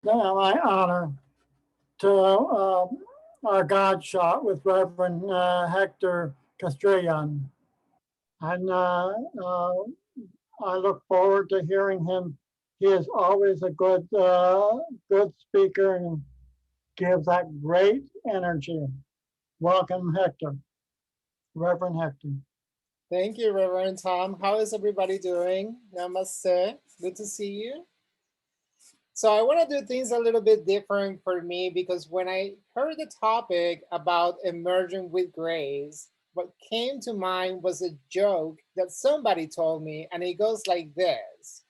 my honor to our God shot with Reverend Hector Castrillon. And I look forward to hearing him. He is always a good speaker and gives that great energy. Welcome, Hector, Reverend Hector. Thank you, Reverend Tom. How is everybody doing? Namaste. Good to see you. So I want to do things a little bit different for me because when I heard the topic about emerging with grace, what came to mind was a joke that somebody told me, and it goes like this.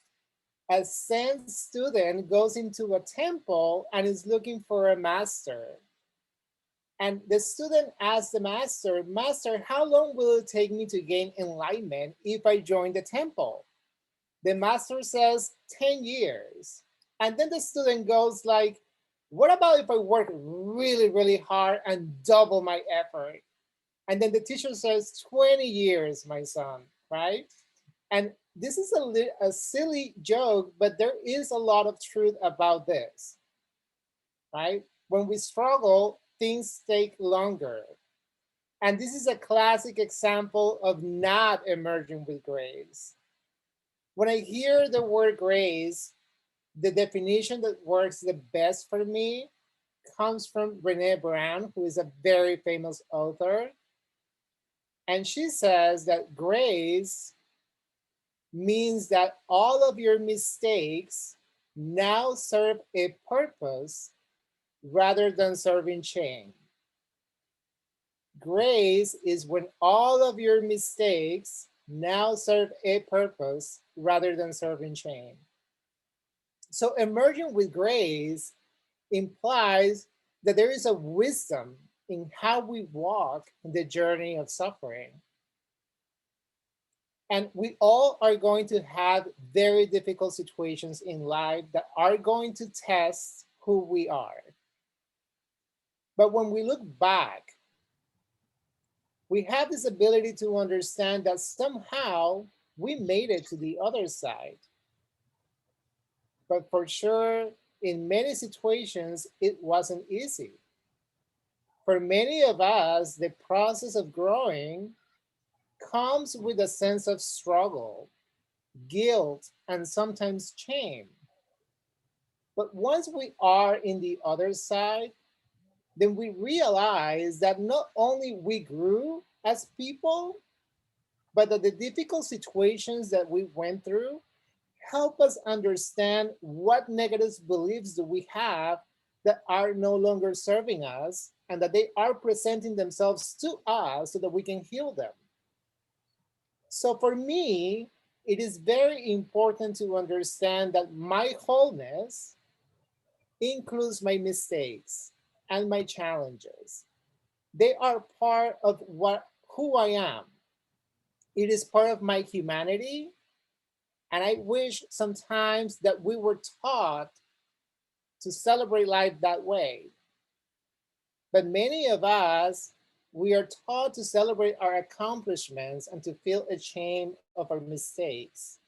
A Zen student goes into a temple and is looking for a master. And the student asks the master, Master, how long will it take me to gain enlightenment if I join the temple? The master says 10 years. And then the student goes like, what about if I work really, really hard and double my effort? And then the teacher says 20 years, my son, right? And this is a silly joke, but there is a lot of truth about this, right? When we struggle, things take longer. And this is a classic example of not emerging with grace. When I hear the word grace, the definition that works the best for me comes from Brene Brown, who is a very famous author. And she says that grace means that all of your mistakes now serve a purpose rather than serving shame. Grace is when all of your mistakes now serve a purpose rather than serving shame. So emerging with grace implies that there is a wisdom in how we walk in the journey of suffering. And we all are going to have very difficult situations in life that are going to test who we are. But when we look back, we have this ability to understand that somehow we made it to the other side. But for sure, in many situations, it wasn't easy. For many of us, the process of growing comes with a sense of struggle, guilt, and sometimes shame. But once we are in the other side, then we realize that not only we grew as people, but that the difficult situations that we went through help us understand what negative beliefs do we have that are no longer serving us and that they are presenting themselves to us so that we can heal them. So for me, it is very important to understand that my wholeness includes my mistakes and my challenges. They are part of what who I am. It is part of my humanity. And I wish sometimes that we were taught to celebrate life that way. But many of us, we are taught to celebrate our accomplishments and to feel ashamed of our mistakes.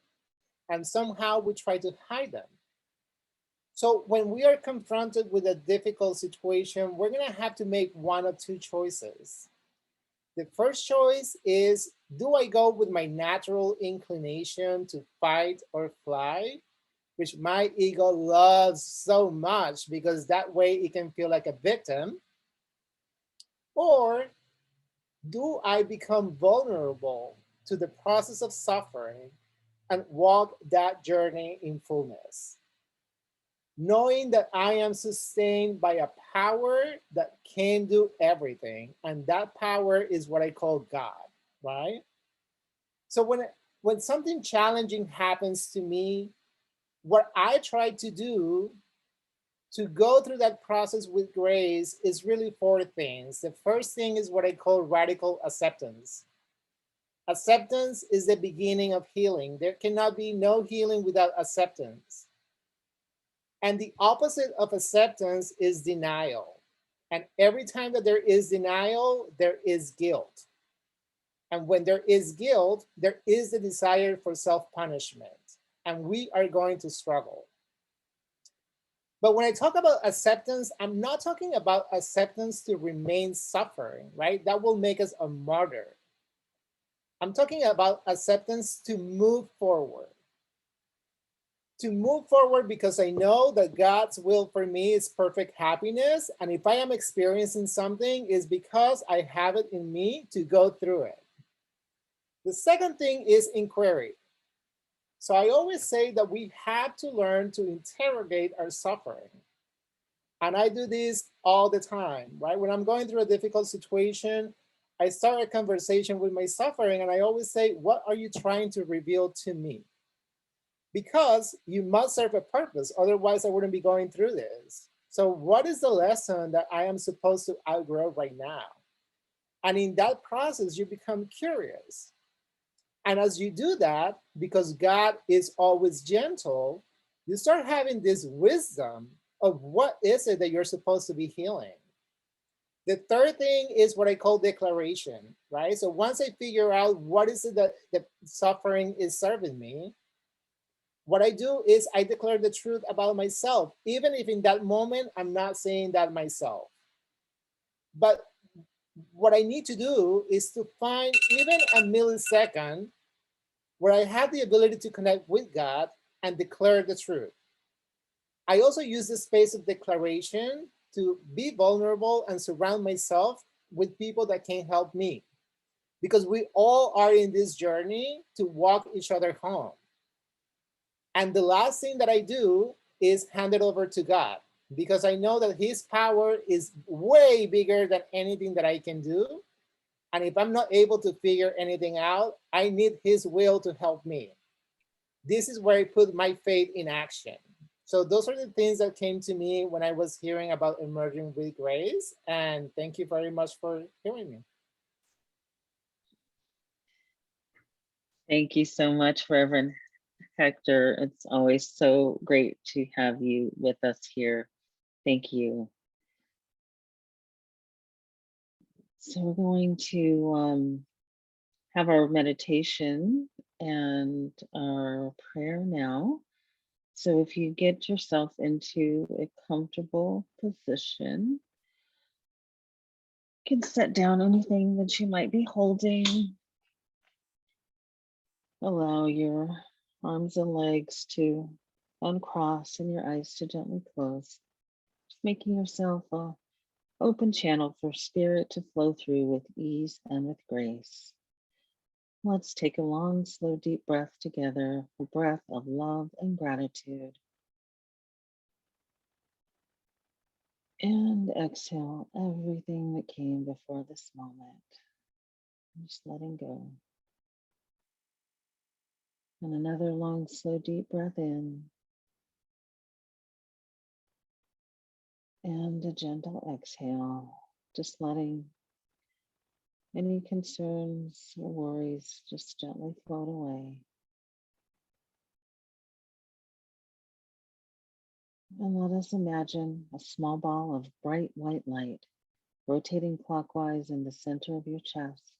And somehow we try to hide them. So when we are confronted with a difficult situation, we're going to have to make one of two choices. The first choice is, do I go with my natural inclination to fight or fly, which my ego loves so much because that way it can feel like a victim? Or do I become vulnerable to the process of suffering and walk that journey in fullness? Knowing that I am sustained by a power that can do everything. And that power is what I call God, right? So when something challenging happens to me, what I try to do to go through that process with grace is really four things. The first thing is what I call radical acceptance. Acceptance is the beginning of healing. There cannot be no healing without acceptance. And the opposite of acceptance is denial. And every time that there is denial, there is guilt. And when there is guilt, there is the desire for self punishment. And we are going to struggle. But when I talk about acceptance, I'm not talking about acceptance to remain suffering, right? That will make us a martyr. I'm talking about acceptance to move forward. To move forward because I know that God's will for me is perfect happiness. And if I am experiencing something, it's because I have it in me to go through it. The second thing is inquiry. So I always say that we have to learn to interrogate our suffering. And I do this all the time, right? When I'm going through a difficult situation, I start a conversation with my suffering and I always say, what are you trying to reveal to me? Because you must serve a purpose, otherwise I wouldn't be going through this. So what is the lesson that I am supposed to outgrow right now? And in that process, you become curious. And as you do that, because God is always gentle, you start having this wisdom of what is it that you're supposed to be healing. The third thing is what I call declaration, right? So once I figure out what is it that the suffering is serving me, what I do is I declare the truth about myself, even if in that moment I'm not saying that myself. But what I need to do is to find even a millisecond where I have the ability to connect with God and declare the truth. I also use the space of declaration to be vulnerable and surround myself with people that can help me. Because we all are in this journey to walk each other home. And the last thing that I do is hand it over to God, because I know that his power is way bigger than anything that I can do. And if I'm not able to figure anything out, I need his will to help me. This is where I put my faith in action. So those are the things that came to me when I was hearing about Emerging with Grace. And thank you very much for hearing me. Thank you so much, Reverend Hector. It's always so great to have you with us here. Thank you. So we're going to have our meditation and our prayer now. So if you get yourself into a comfortable position, you can set down anything that you might be holding. Allow your arms and legs to uncross and your eyes to gently close. Just making yourself an open channel for spirit to flow through with ease and with grace. Let's take a long, slow, deep breath together, a breath of love and gratitude. And exhale everything that came before this moment. Just letting go. And another long, slow, deep breath in. And a gentle exhale, just letting any concerns or worries just gently float away. And let us imagine a small ball of bright white light rotating clockwise in the center of your chest.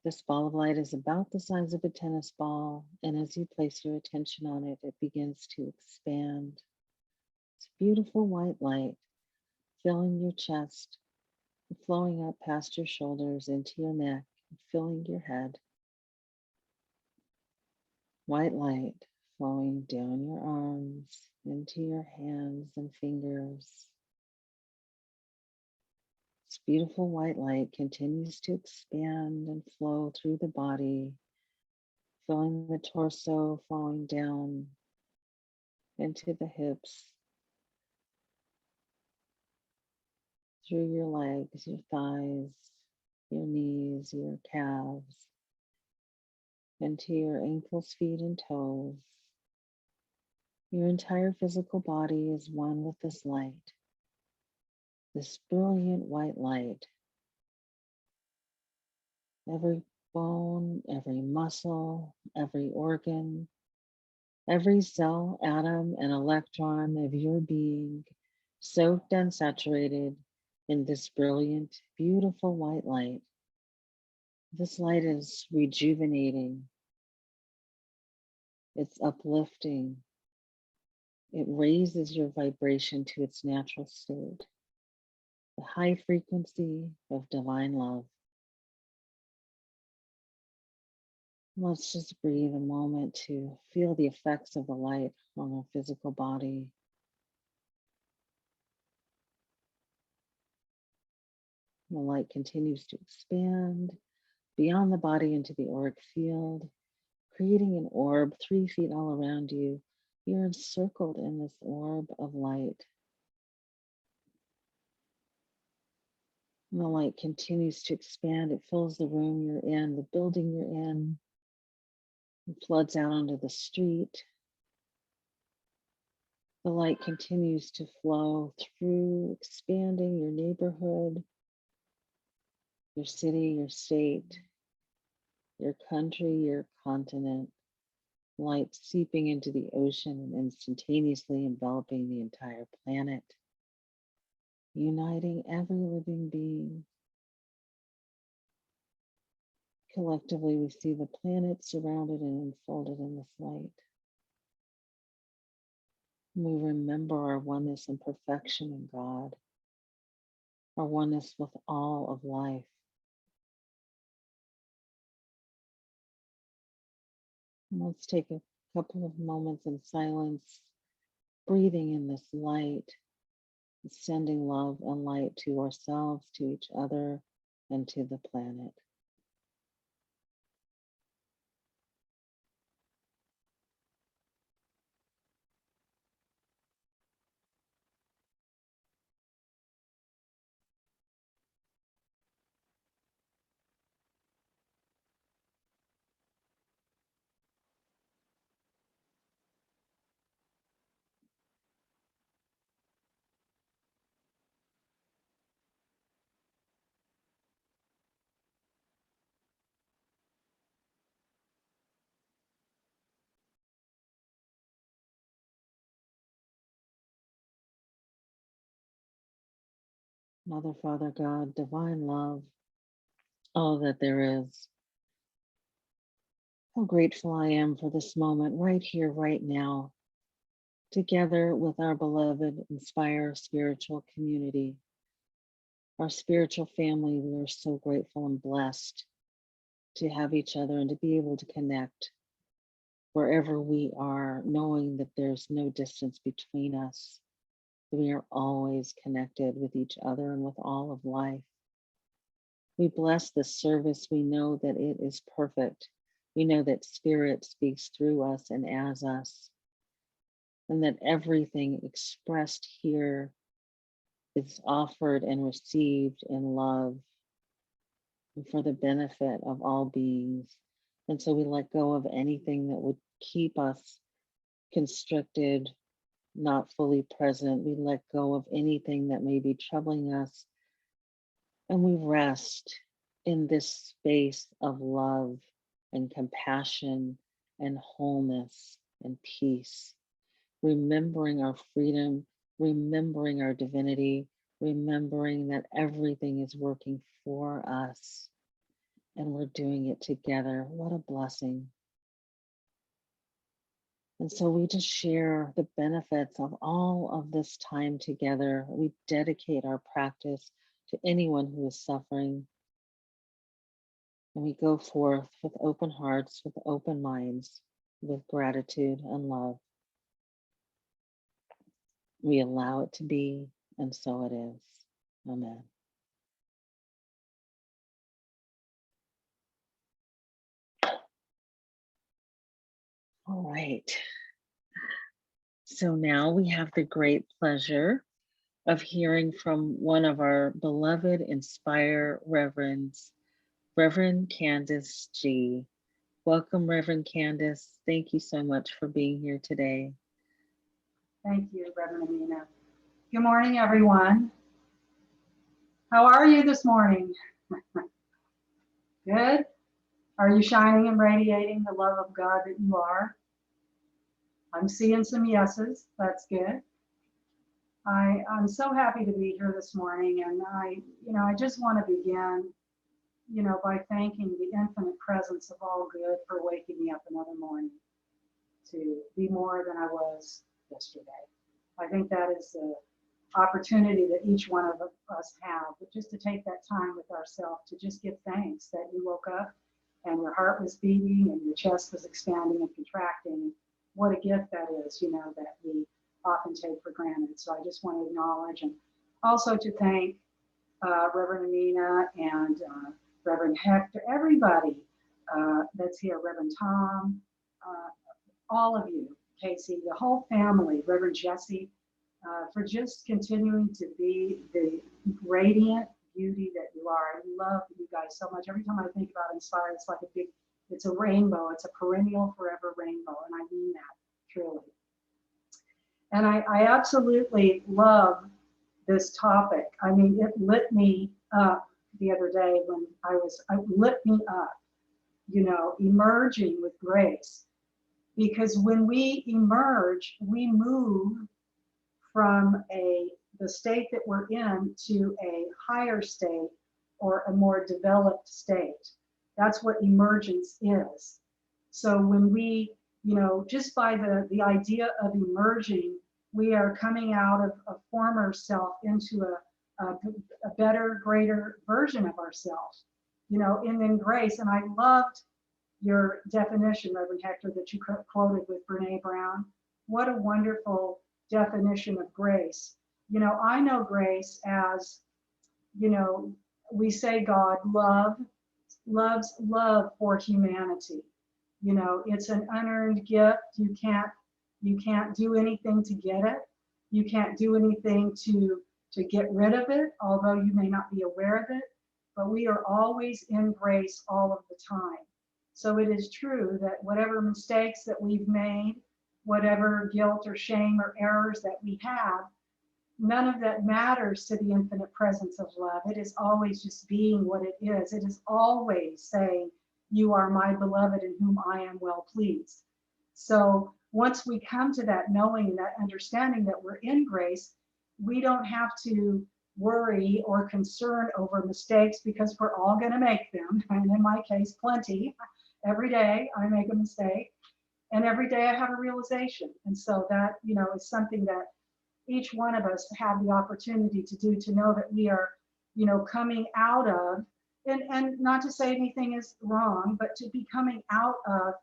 This ball of light is about the size of a tennis ball, and as you place your attention on it, it begins to expand. It's beautiful white light filling your chest, flowing up past your shoulders into your neck, and filling your head. White light flowing down your arms, into your hands and fingers. This beautiful white light continues to expand and flow through the body, filling the torso, flowing down into the hips, through your legs, your thighs, your knees, your calves, into your ankles, feet, and toes. Your entire physical body is one with this light, this brilliant white light. Every bone, every muscle, every organ, every cell, atom, and electron of your being soaked and saturated in this brilliant, beautiful white light. This light is rejuvenating. It's uplifting. It raises your vibration to its natural state, the high frequency of divine love. Let's just breathe a moment to feel the effects of the light on our physical body. The light continues to expand beyond the body into the auric field, creating an orb 3 feet all around you. You're encircled in this orb of light. And the light continues to expand. It fills the room you're in, the building you're in. It floods out onto the street. The light continues to flow through, expanding your neighborhood, your city, your state, your country, your continent. Light seeping into the ocean and instantaneously enveloping the entire planet, uniting every living being. Collectively, we see the planet surrounded and enfolded in this light. We remember our oneness and perfection in God, our oneness with all of life. And let's take a couple of moments in silence, breathing in this light, sending love and light to ourselves, to each other, and to the planet. Mother, Father, God, divine love, all that there is. How grateful I am for this moment right here, right now, together with our beloved Inspire spiritual community, our spiritual family. We are so grateful and blessed to have each other and to be able to connect wherever we are, knowing that there's no distance between us. We are always connected with each other and with all of life. We bless this service. We know that it is perfect. We know that Spirit speaks through us and as us, and that everything expressed here is offered and received in love and for the benefit of all beings. And so we let go of anything that would keep us constricted, not fully present. We let go of anything that may be troubling us, and we rest in this space of love and compassion and wholeness and peace, remembering our freedom, remembering our divinity, remembering that everything is working for us and we're doing it together. What a blessing. And so we just share the benefits of all of this time together. We dedicate our practice to anyone who is suffering. And we go forth with open hearts, with open minds, with gratitude and love. We allow it to be, and so it is. Amen. All right. So now we have the great pleasure of hearing from one of our beloved Inspire Reverends, Reverend Candice Gee. Welcome, Reverend Candice. Thank you so much for being here today. Thank you, Reverend Amina. Good morning, everyone. How are you this morning? Good? Are you shining and radiating the love of God that you are? I'm seeing some yeses. That's good. I'm so happy to be here this morning, and I just want to begin, by thanking the infinite presence of all good for waking me up another morning to be more than I was yesterday. I think that is the opportunity that each one of us have, but just to take that time with ourselves to just give thanks that you woke up and your heart was beating and your chest was expanding and contracting. What a gift that is, you know, that we often take for granted. So I just want to acknowledge and also to thank Reverend Amina and Reverend Hector, everybody that's here, Reverend Tom, all of you, Casey, the whole family, Reverend Jesse, for just continuing to be the radiant beauty that you are. I love you guys so much. Every time I think about Inspire, it's like it's a rainbow. It's a perennial forever rainbow. And I mean that truly. And I absolutely love this topic. I mean, it lit me up the other day when it lit me up, you know, emerging with grace. Because when we emerge, we move from the state that we're in to a higher state or a more developed state. That's what emergence is. So when we, you know, just by the idea of emerging, we are coming out of a former self into a better, greater version of ourselves, you know, and then grace. And I loved your definition, Reverend Hector, that you quoted with Brene Brown. What a wonderful definition of grace. You know, I know grace as, you know, we say God loves love for humanity. You know, it's an unearned gift. You can't do anything to get it. You can't do anything to get rid of it, although you may not be aware of it. But we are always in grace all of the time. So it is true that whatever mistakes that we've made, whatever guilt or shame or errors that we have, none of that matters to the infinite presence of love. It is always just being what it is. It is always saying, you are my beloved in whom I am well pleased. So once we come to that knowing and that understanding that we're in grace, we don't have to worry or concern over mistakes because we're all going to make them. And in my case, plenty. Every day I make a mistake and every day I have a realization. And so that, you know, is something that each one of us have the opportunity to do, to know that we are, you know, coming out of, and not to say anything is wrong, but to be coming out of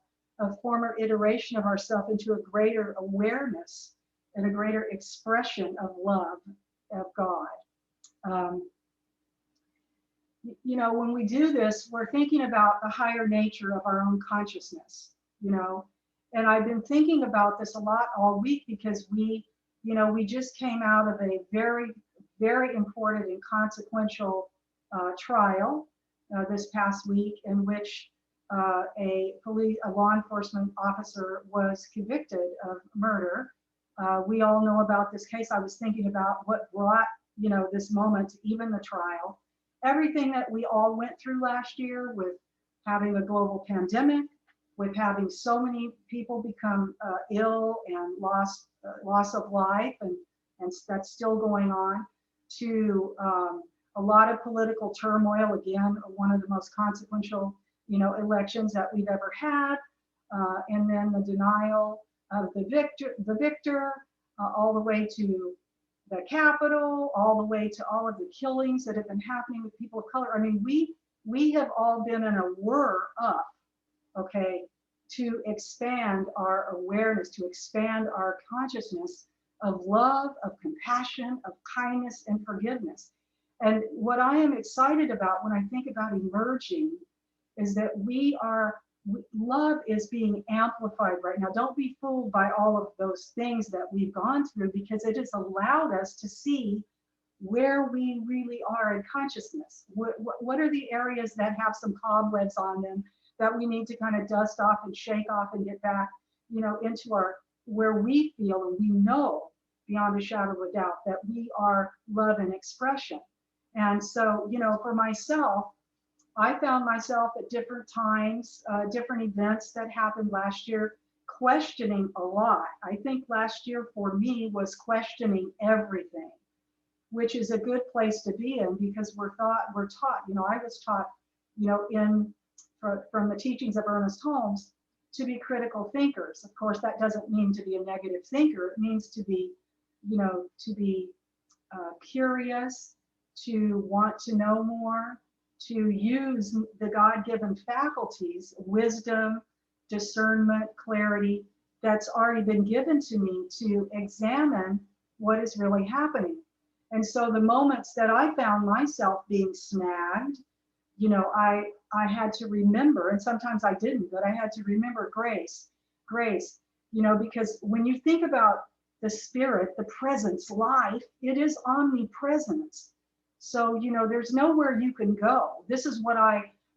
a former iteration of ourselves into a greater awareness and a greater expression of love of God. You know, when we do this, we're thinking about the higher nature of our own consciousness, you know, and I've been thinking about this a lot all week because we just came out of a very, very important and consequential trial this past week in which a law enforcement officer was convicted of murder. We all know about this case. I was thinking about what brought, you know, this moment to even the trial. Everything that we all went through last year with having a global pandemic, with having so many people become ill and loss of life, and that's still going on, to a lot of political turmoil. Again, one of the most consequential, you know, elections that we've ever had, and then the denial of the victor, all the way to the Capitol, all the way to all of the killings that have been happening with people of color. I mean, we have all been in a whir up, okay, to expand our awareness, to expand our consciousness of love, of compassion, of kindness, and forgiveness. And what I am excited about when I think about emerging is that love is being amplified right now. Don't be fooled by all of those things that we've gone through, because it has allowed us to see where we really are in consciousness. What are the areas that have some cobwebs on them that we need to kind of dust off and shake off and get back, you know, into where we feel and we know beyond a shadow of a doubt that we are love and expression. And so, you know, for myself, I found myself at different times, different events that happened last year, questioning a lot. I think last year for me was questioning everything, which is a good place to be in, because we're taught, you know, I was taught, you know, from the teachings of Ernest Holmes, to be critical thinkers. Of course, that doesn't mean to be a negative thinker. It means to be, to be curious, to want to know more, to use the God-given faculties, wisdom, discernment, clarity, that's already been given to me to examine what is really happening. And so the moments that I found myself being snagged, I had to remember, and sometimes I didn't, but I had to remember grace, because when you think about the spirit, the presence, life, it is omnipresence. So, there's nowhere you can go. This is what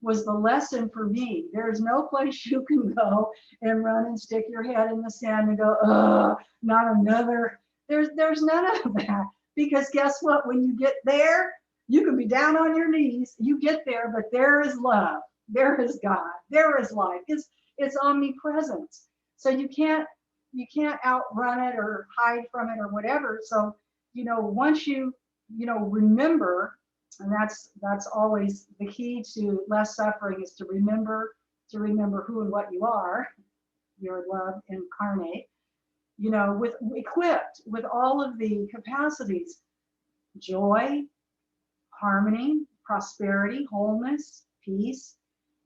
was the lesson for me. There's no place you can go and run and stick your head in the sand and go, not another. There's none of that, because guess what? When you get there, you can be down on your knees. You get there, but there is love. There is God. There is life. It's omnipresence. So you can't outrun it or hide from it or whatever. So, once you remember, and that's always the key to less suffering, is to remember who and what you are, your love incarnate, equipped with all of the capacities: joy, harmony, prosperity, wholeness, peace,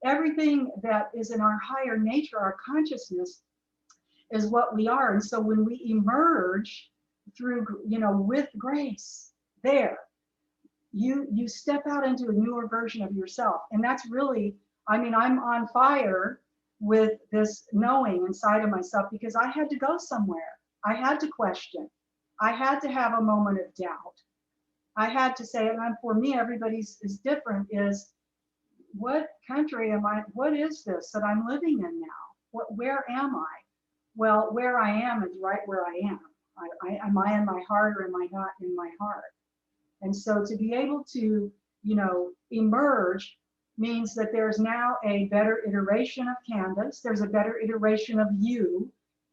everything that is in our higher nature, our consciousness, is what we are. And so when we emerge through, with grace, there, you step out into a newer version of yourself. And that's really, I'm on fire with this knowing inside of myself, because I had to go somewhere. I had to question. I had to have a moment of doubt. I had to say, and for me, everybody's is different, is what country am I, what is this that I'm living in now? Where am I? Well, where I am is right where I am. Am I in my heart, or am I not in my heart? And so to be able to, emerge means that there's now a better iteration of Candice. There's a better iteration of you.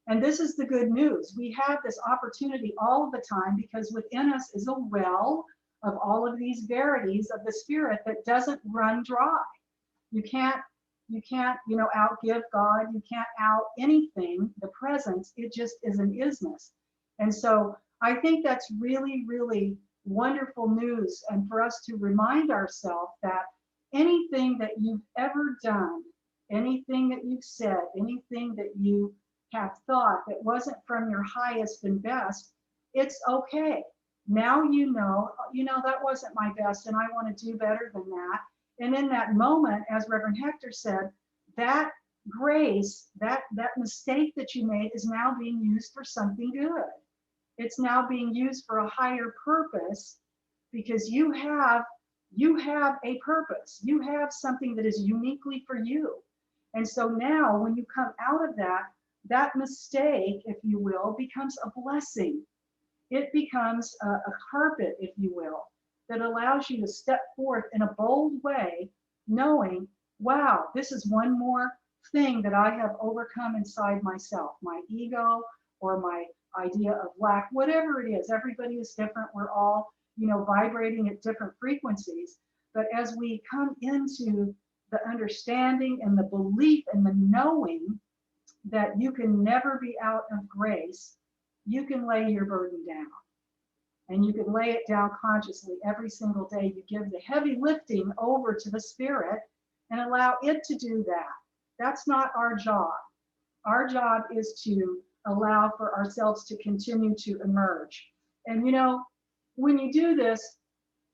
And this is the good news. We have this opportunity all the time, because within us is a well of all of these verities of the spirit that doesn't run dry. You can't, outgive God. You can't out anything, the presence. It just is an isness. And so I think that's really, really wonderful news. And for us to remind ourselves that anything that you've ever done, anything that you've said, anything that you have thought that wasn't from your highest and best, it's okay. Now that wasn't my best, and I want to do better than that. And in that moment, as Reverend Hector said, that grace, that mistake that you made is now being used for something good. It's now being used for a higher purpose, because you have a purpose. You have something that is uniquely for you. And so now when you come out of that mistake, if you will, becomes a blessing. It becomes a carpet, if you will, that allows you to step forth in a bold way, knowing, wow, this is one more thing that I have overcome inside myself, my ego or my idea of lack, whatever it is. Everybody is different. We're all, vibrating at different frequencies. But as we come into the understanding and the belief and the knowing that you can never be out of grace, you can lay your burden down. And you can lay it down consciously every single day. You give the heavy lifting over to the spirit and allow it to do that. That's not our job. Our job is to allow for ourselves to continue to emerge. And when you do this,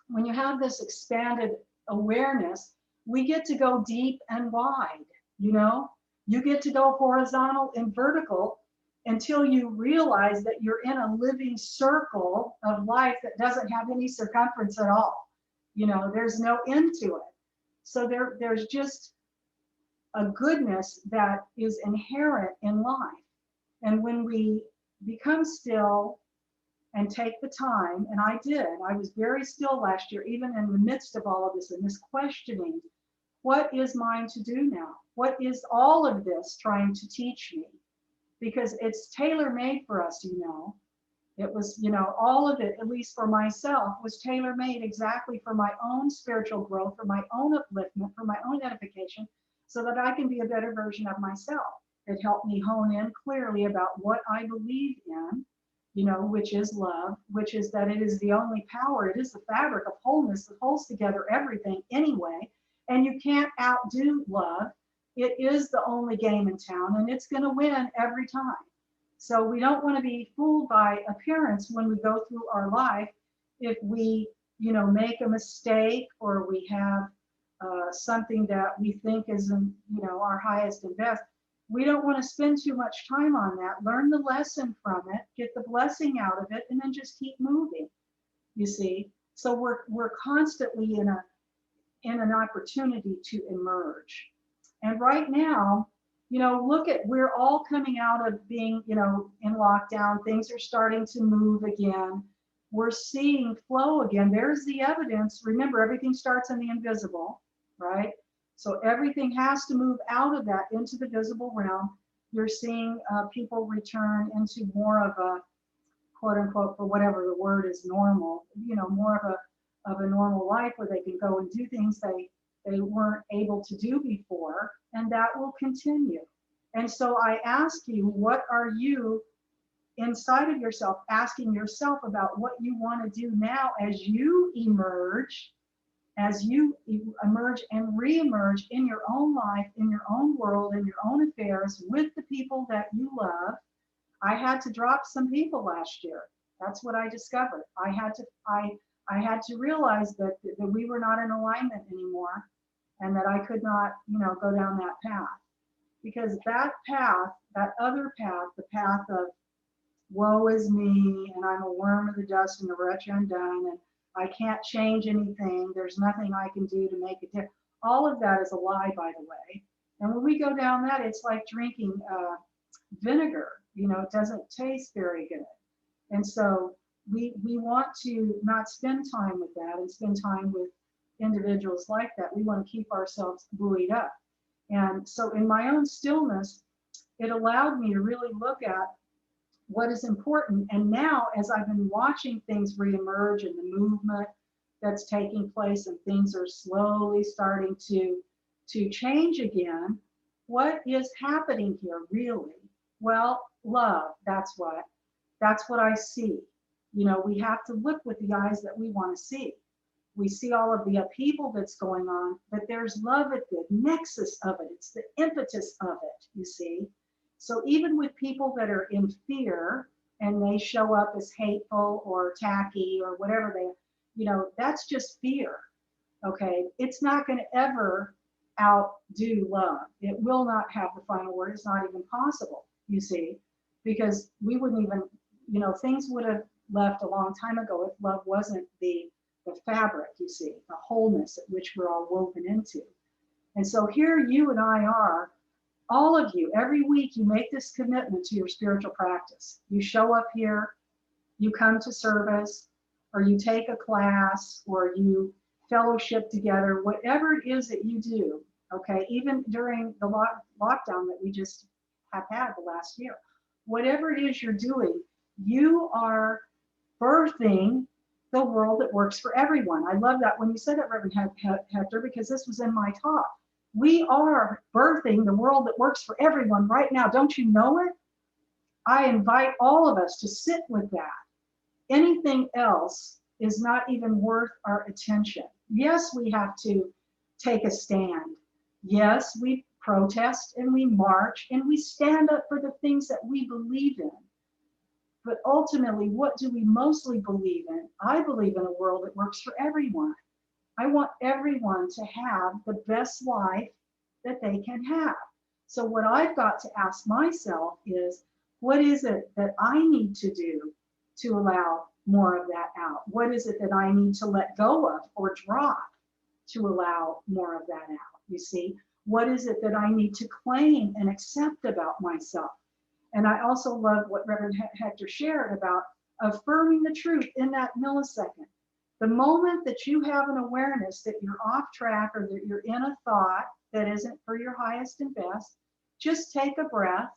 when you have this expanded awareness, we get to go deep and wide. You get to go horizontal and vertical until you realize that you're in a living circle of life that doesn't have any circumference at all. There's no end to it. So there's just a goodness that is inherent in life. And when we become still and take the time, and I was very still last year, even in the midst of all of this and this questioning, what is mine to do now? What is all of this trying to teach me? Because it's tailor-made for us, It was, all of it, at least for myself, was tailor-made exactly for my own spiritual growth, for my own upliftment, for my own edification, so that I can be a better version of myself. It helped me hone in clearly about what I believe in, you know, which is love, which is that it is the only power. It is the fabric of wholeness that holds together everything anyway. And you can't outdo love. It is the only game in town, and it's going to win every time. So we don't want to be fooled by appearance when we go through our life. If we, you know, make a mistake, or we have something that we think is, you know, our highest and best, we don't want to spend too much time on that. Learn the lesson from it, get the blessing out of it, and then just keep moving. You see, so we're constantly in an opportunity to emerge. And right now, you know, look at, we're all coming out of being, you know, in lockdown. Things are starting to move again. We're seeing flow again. There's the evidence. Remember, everything starts in the invisible, right? So everything has to move out of that into the visible realm. You're seeing people return into more of a, quote unquote, for whatever the word is, normal, you know, more of a normal life where they can go and do things they weren't able to do before, and that will continue. And so I ask you, what are you inside of yourself asking yourself about what you want to do now as you emerge and re-emerge in your own life, in your own world, in your own affairs, with the people that you love. I had to drop some people last year. That's what I discovered. I had to realize that we were not in alignment anymore, and that I could not, you know, go down that path. Because that path, that other path, the path of woe is me, and I'm a worm of the dust and the wretch undone, and I can't change anything, there's nothing I can do to make it different. All of that is a lie, by the way. And when we go down that, it's like drinking vinegar. You know, it doesn't taste very good. And so we want to not spend time with that and spend time with individuals like that. We want to keep ourselves buoyed up. And so in my own stillness, it allowed me to really look at what is important. And now, as I've been watching things reemerge and the movement that's taking place, and things are slowly starting to change again, what is happening here really? Well, love, that's what I see. You know, we have to look with the eyes that we want to see. We see all of the upheaval that's going on, but there's love at the nexus of it. It's the impetus of it, you see. So even with people that are in fear and they show up as hateful or tacky or whatever they, you know, that's just fear, okay? It's not going to ever outdo love. It will not have the final word. It's not even possible, you see, because we wouldn't even, you know, things would have left a long time ago if love wasn't the fabric, you see, the wholeness at which we're all woven into. And so here you and I are, all of you, every week you make this commitment to your spiritual practice. You show up here, you come to service, or you take a class, or you fellowship together, whatever it is that you do, okay? Even during the lockdown that we just have had the last year, whatever it is you're doing, you are birthing the world that works for everyone. I love that when you said that, Reverend Hector, because this was in my talk. We are birthing the world that works for everyone right now. Don't you know it? I invite all of us to sit with that. Anything else is not even worth our attention. Yes, we have to take a stand. Yes, we protest and we march and we stand up for the things that we believe in. But ultimately, what do we mostly believe in? I believe in a world that works for everyone. I want everyone to have the best life that they can have. So what I've got to ask myself is, what is it that I need to do to allow more of that out? What is it that I need to let go of or drop to allow more of that out? You see, what is it that I need to claim and accept about myself? And I also love what Reverend Hector shared about affirming the truth in that millisecond. The moment that you have an awareness that you're off track or that you're in a thought that isn't for your highest and best, just take a breath.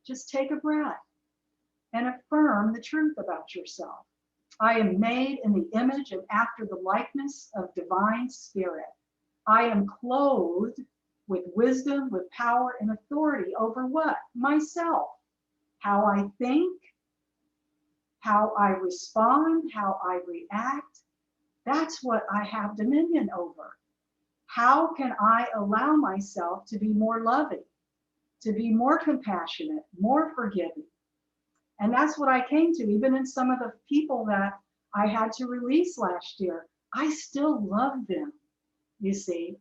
Just take a breath and affirm the truth about yourself. I am made in the image and after the likeness of divine spirit. I am clothed with wisdom, with power and authority over what? Myself. How I think, how I respond, how I react. That's what I have dominion over. How can I allow myself to be more loving, to be more compassionate, more forgiving? And that's what I came to, even in some of the people that I had to release last year. I still love them, you see.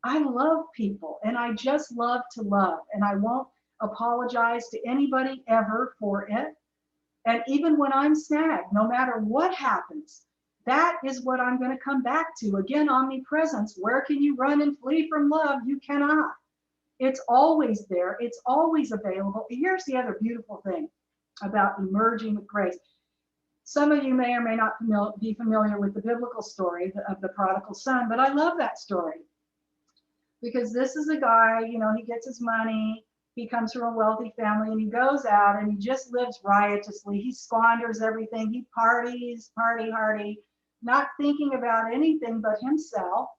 I love people and I just love to love, and I won't apologize to anybody ever for it. And even when I'm snagged, no matter what happens, that is what I'm going to come back to. Again, omnipresence. Where can you run and flee from love? You cannot. It's always there. It's always available. Here's the other beautiful thing about emerging with grace. Some of you may or may not be familiar with the biblical story of the prodigal son, but I love that story because this is a guy, you know, he gets his money, he comes from a wealthy family, and he goes out and he just lives riotously. He squanders everything. He parties, party hardy, not thinking about anything but himself.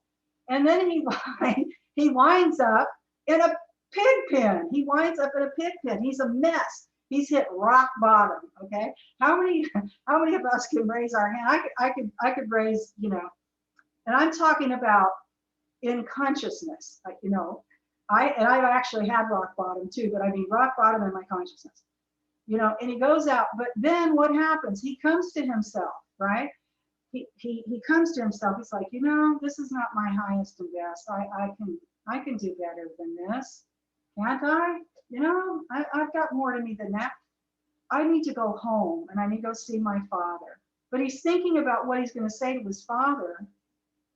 And then he winds up in a pig pen. He winds up in a pig pen. He's a mess. He's hit rock bottom. Okay. How many of us can raise our hand? I could raise, you know, and I'm talking about in consciousness, like, you know, I've actually had rock bottom too, but I mean rock bottom in my consciousness, you know. And he goes out, but then what happens? He comes to himself, right? He comes to himself. He's like, you know, this is not my highest and best. I can do better than this, can't I? You know, I've got more to me than that. I need to go home and I need to go see my father. But he's thinking about what he's going to say to his father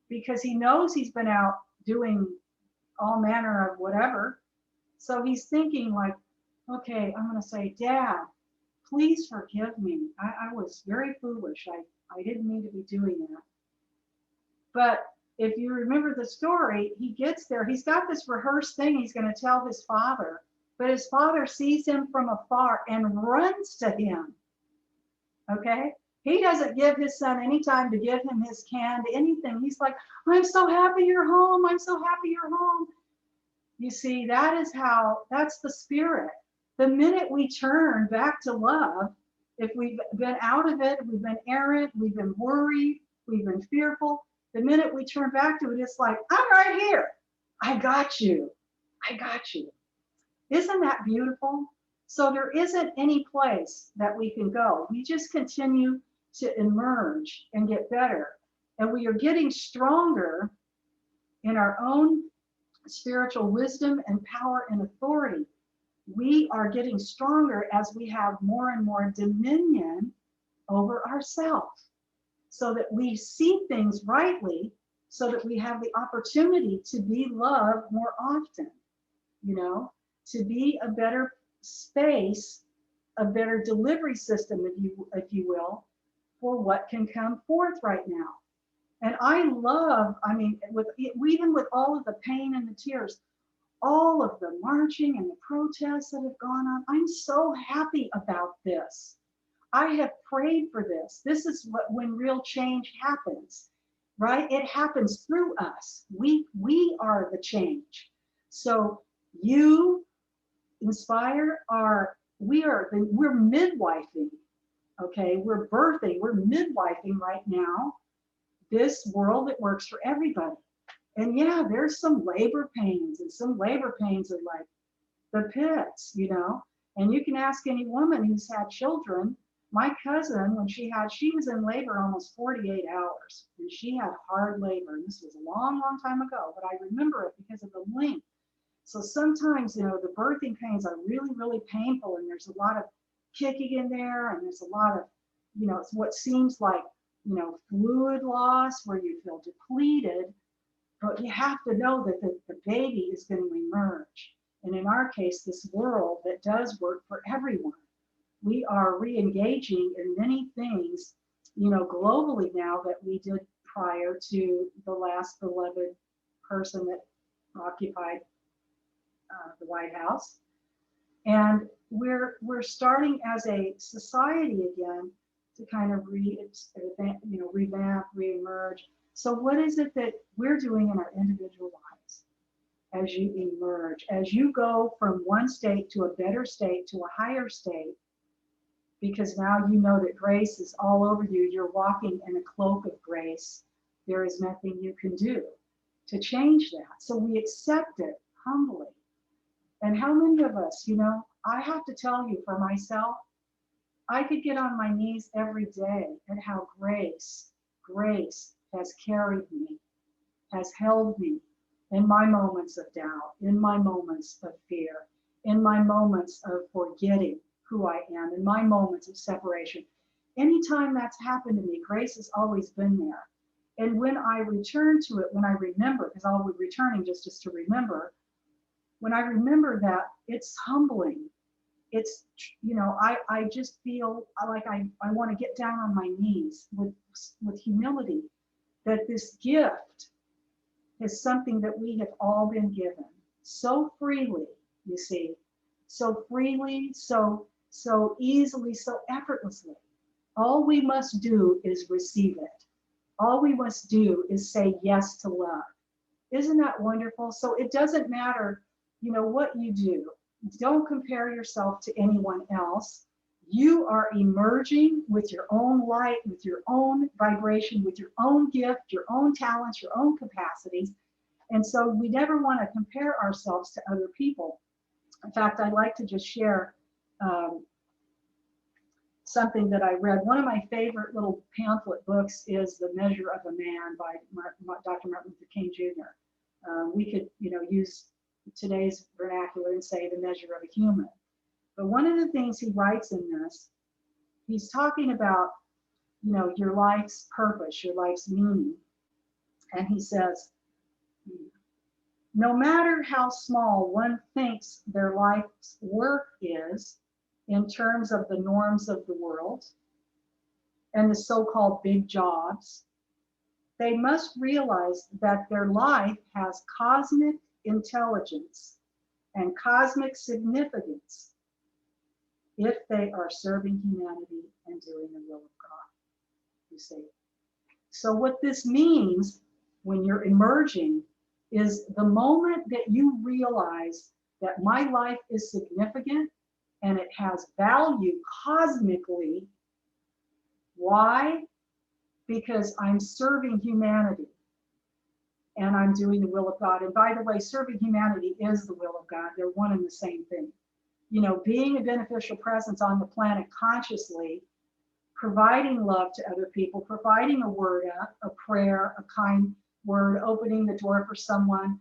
because he knows he's been out doing all manner of whatever. So he's thinking like, okay, I'm going to say, Dad, please forgive me. I was very foolish. I didn't mean to be doing that. But if you remember the story, he gets there. He's got this rehearsed thing he's going to tell his father, but his father sees him from afar and runs to him. Okay? He doesn't give his son any time to give him his candy, anything. He's like, I'm so happy you're home. I'm so happy you're home. You see, that's the spirit. The minute we turn back to love, if we've been out of it, we've been errant, we've been worried, we've been fearful, the minute we turn back to it, it's like, I'm right here. I got you. I got you. Isn't that beautiful? So there isn't any place that we can go. We just continue to emerge and get better. And we are getting stronger in our own spiritual wisdom and power and authority. We are getting stronger as we have more and more dominion over ourselves, so that we see things rightly, so that we have the opportunity to be loved more often, you know, to be a better space, a better delivery system, if you will, for what can come forth right now. And I love, I mean, even with all of the pain and the tears, all of the marching and the protests that have gone on, I'm so happy about this. I have prayed for this. This is when real change happens, right? It happens through us. We are the change. So you, Inspire, we're midwifing, okay? We're birthing, we're midwifing right now this world that works for everybody. And yeah, there's some labor pains, and some labor pains are like the pits, you know. And you can ask any woman who's had children. My cousin, when she was in labor almost 48 hours, and she had hard labor. And this was a long, long time ago, but I remember it because of the length. So sometimes, you know, the birthing pains are really, really painful, and there's a lot of kicking in there, and there's a lot of, you know, it's what seems like, you know, fluid loss where you feel depleted. But you have to know that the baby is going to emerge. And in our case, this world that does work for everyone. We are re-engaging in many things, you know, globally now that we did prior to the last beloved person that occupied the White House. And we're starting as a society again to kind of revamp, re-emerge. So what is it that we're doing in our individual lives? as you emerge, as you go from one state to a better state, to a higher state, because now you know that grace is all over you. You're walking in a cloak of grace. There is nothing you can do to change that. So we accept it humbly. And how many of us, I have to tell you for myself, I could get on my knees every day at how grace has carried me, has held me in my moments of doubt, in my moments of fear, in my moments of forgetting who I am, in my moments of separation. Anytime that's happened to me, grace has always been there. And when I return to it, when I remember, because I'll be returning just as to remember, when I remember that, it's humbling. It's, I just feel like I want to get down on my knees with humility, that this gift is something that we have all been given so freely, you see, so freely, so easily, so effortlessly. All we must do is receive it. All we must do is say yes to love. Isn't that wonderful? So it doesn't matter, what you do. Don't compare yourself to anyone else. You are emerging with your own light, with your own vibration, with your own gift, your own talents, your own capacities. And so we never want to compare ourselves to other people. In fact, I'd like to just share something that I read. One of my favorite little pamphlet books is The Measure of a Man by Dr. Martin Luther King Jr. We could, use today's vernacular and say the measure of a human. But one of the things he writes in this, he's talking about, your life's purpose, your life's meaning. And he says, no matter how small one thinks their life's work is in terms of the norms of the world and the so-called big jobs, they must realize that their life has cosmic intelligence and cosmic significance if they are serving humanity and doing the will of God, you see. So what this means when you're emerging is the moment that you realize that my life is significant and it has value cosmically. Why? Because I'm serving humanity and I'm doing the will of God. And by the way, serving humanity is the will of God. They're one and the same thing. Being a beneficial presence on the planet consciously, providing love to other people, providing a word, a prayer, a kind word, opening the door for someone,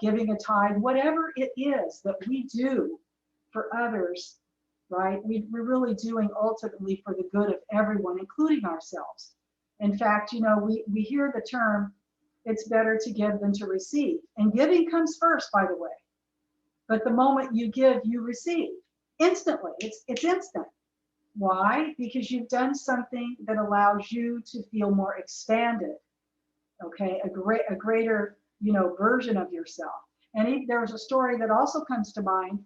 giving a tithe, whatever it is that we do for others, right? We're really doing ultimately for the good of everyone, including ourselves. In fact, we hear the term, it's better to give than to receive. And giving comes first, by the way. But the moment you give, you receive instantly. It's instant. Why? Because you've done something that allows you to feel more expanded. Okay, a greater, version of yourself. And there's a story that also comes to mind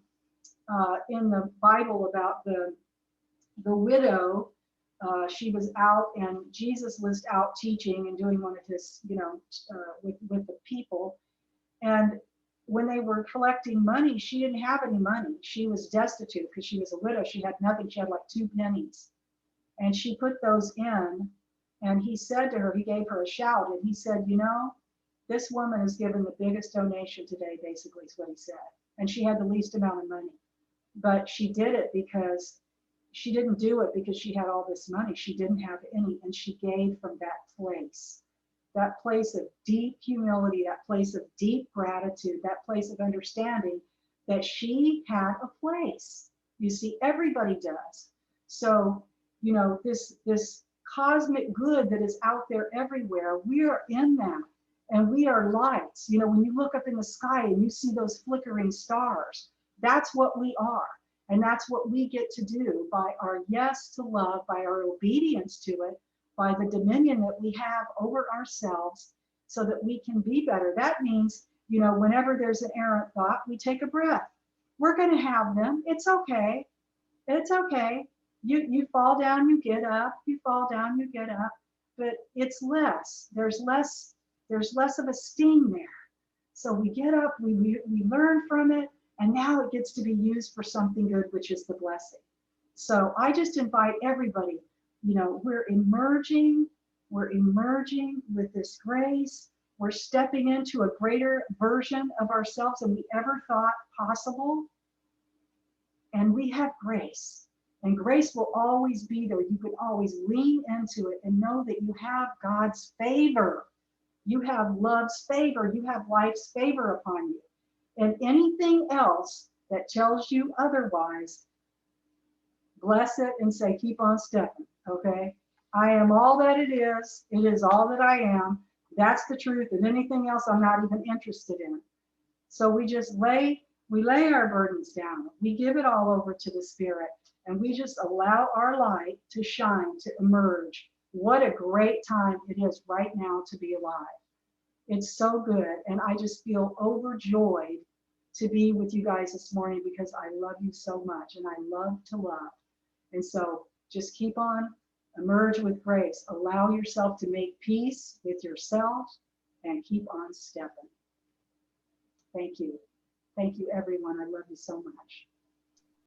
in the Bible about the widow. She was out and Jesus was out teaching and doing one of his, with the people. And when they were collecting money, she didn't have any money. She was destitute because she was a widow. She had nothing. She had like 2 pennies. And she put those in. And he said to her, he gave her a shout. And he said, this woman has given the biggest donation today, basically is what he said. And she had the least amount of money. But she did it because she didn't do it because she had all this money. She didn't have any. And she gave from that place of deep humility, that place of deep gratitude, that place of understanding that she had a place. You see, everybody does. So, this cosmic good that is out there everywhere, we are in that. And we are lights. When you look up in the sky and you see those flickering stars, that's what we are. And that's what we get to do by our yes to love, by our obedience to it, by the dominion that we have over ourselves so that we can be better. That means, whenever there's an errant thought, we take a breath. We're going to have them. It's okay. It's okay. You fall down, you get up. You fall down, you get up. But it's less. There's less of a sting there. So we get up, we learn from it, and now it gets to be used for something good, which is the blessing. So I just invite everybody, you know, we're emerging with this grace. We're stepping into a greater version of ourselves than we ever thought possible. And we have grace. And grace will always be there. You can always lean into it and know that you have God's favor. You have love's favor. You have life's favor upon you. And anything else that tells you otherwise, bless it and say, keep on stepping, okay? I am all that it is. It is all that I am. That's the truth. And anything else I'm not even interested in. So we just lay our burdens down. We give it all over to the Spirit. And we just allow our light to shine, to emerge. What a great time it is right now to be alive. It's so good. And I just feel overjoyed to be with you guys this morning because I love you so much and I love to love. And so just keep on, emerge with grace. Allow yourself to make peace with yourself and keep on stepping. Thank you. Thank you, everyone. I love you so much.